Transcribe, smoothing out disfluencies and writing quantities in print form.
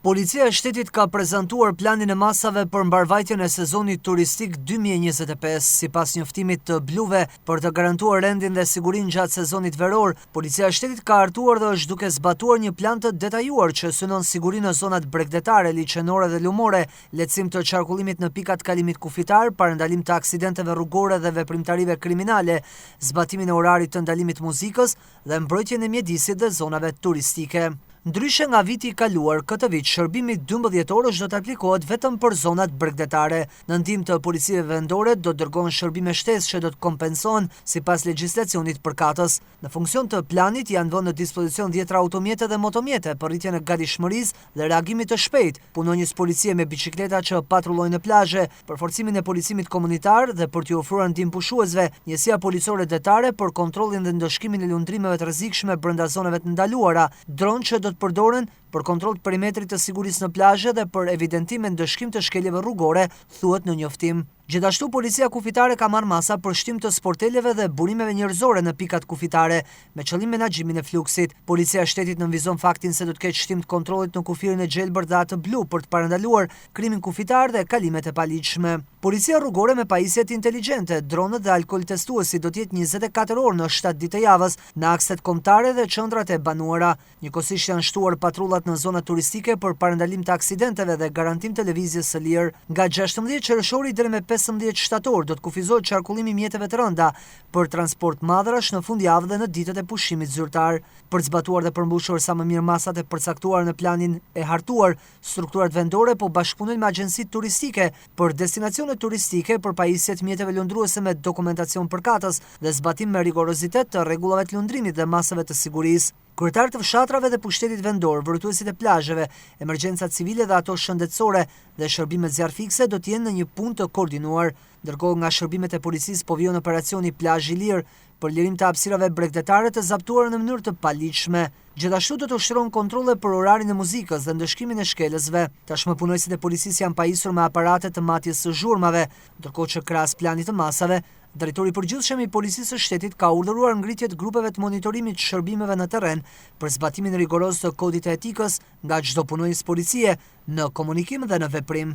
Policia e shtetit ka prezantuar planin e masave për mbarvajtjen e sezonit turistik 2025. Sipas njoftimit të bluve për të garantuar rendin dhe sigurinë gjatë sezonit veror, Policia e shtetit ka hartuar dhe është duke zbatuar një plan të detajuar që synon sigurinë në zonat bregdetare, liçenore dhe lumore, lehtësim të qarkullimit në pikat kalimit kufitar, parandalim të aksidenteve rrugore dhe veprimtarive kriminale, zbatimin e orarit të ndalimit muzikës dhe mbrojtjen e mjedisit dhe zonave turistike. Ndryshe nga viti i kaluar, këtë vit shërbimi 12 orësh do të aplikohet vetëm për zonat bregdetare. Në ndihmë të policive vendore do dërgohen shërbime shtesë që do të kompensohen sipas legjislacionit përkatës. Në funksion të planit janë vënë në dispozicion 10 automjete dhe motomjete për rritjen e gatishmërisë dhe reagimit të shpejtë, punonjës policie me biçikleta që patrullojnë në plazhe, përforcimin e policimit komunitar dhe për t'i ofruar ndihmë pushuesve, njësia policore detare për kontrollin dhe ndoshkimin e lundrimeve të rrezikshme brenda zonave të ndaluara, dronë që do përdoren për kontroll të perimetrit të sigurisë në plazhe dhe për evidentim e ndëshkim të shkeljeve rrugore, thuhet në njoftim. Gjithashtu, policia kufitare ka marrë masa për shtim të sporteleve dhe burimeve njerëzore në pikat kufitare, me qëllim menaxhimin e fluksit. Policia e shtetit nënvizon faktin se do të ketë shtim të kontrollit në kufirin e gjelbër dhe atë blu për të parandaluar krimin kufitar dhe kalimet e paligjshme. Policia rrugore me pajisjet inteligjente, dronët dhe alkool testuesi do të jetë 24 orë në 7 ditë të javës në akset kombëtare dhe qendrat e banuara. Njëkohësisht janë shtuar patrullat në zona turistike për parandalim të aksidenteve dhe garantim të lëvizjes së lirë. Nga 16 qershori deri me 15 shtator do të kufizohet qarkullimi mjeteve të rënda për transport madhrash në fundjavë dhe në ditët e pushimit zyrtar. Për të zbatuar dhe përmbushur sa më mirë masat e përcaktuara në planin e hartuar, strukturat vendore po bashkëpunojnë me agjencitë turistike për destinacione turistike për pajisjet mjeteve lundruese me dokumentacion përkatës dhe zbatim me rigorozitet të rregullave të lundrimit dhe masave të sigurisë. Kryetarët të fshatrave dhe pushtetit vendor, vërtuesit e plazheve, emergjencat civile dhe ato shëndetësore dhe shërbimet zjarfikse do të jenë në një punë të koordinuar. Ndërkohë nga shërbimet e policisë po vjen operacioni Plazhi i Lirë për lirim të hapësirave bregdetare të zaptuara në mënyrë të paligjshme. Gjithashtu do të ushtron kontrolle për orarin e muzikës dhe ndëshkimin e shkelësve. Tashmë punojësit e policisë janë pajisur me aparate të matjes së zhurmave, ndërkohë që krahas planit të masave, Drejtori i përgjithshëm i Policisë së Shtetit ka urdhëruar ngritjet grupeve të monitorimit të shërbimeve në terren për zbatimin rigoroz të kodit të etikës nga çdo punonjës policie në komunikim dhe në veprim.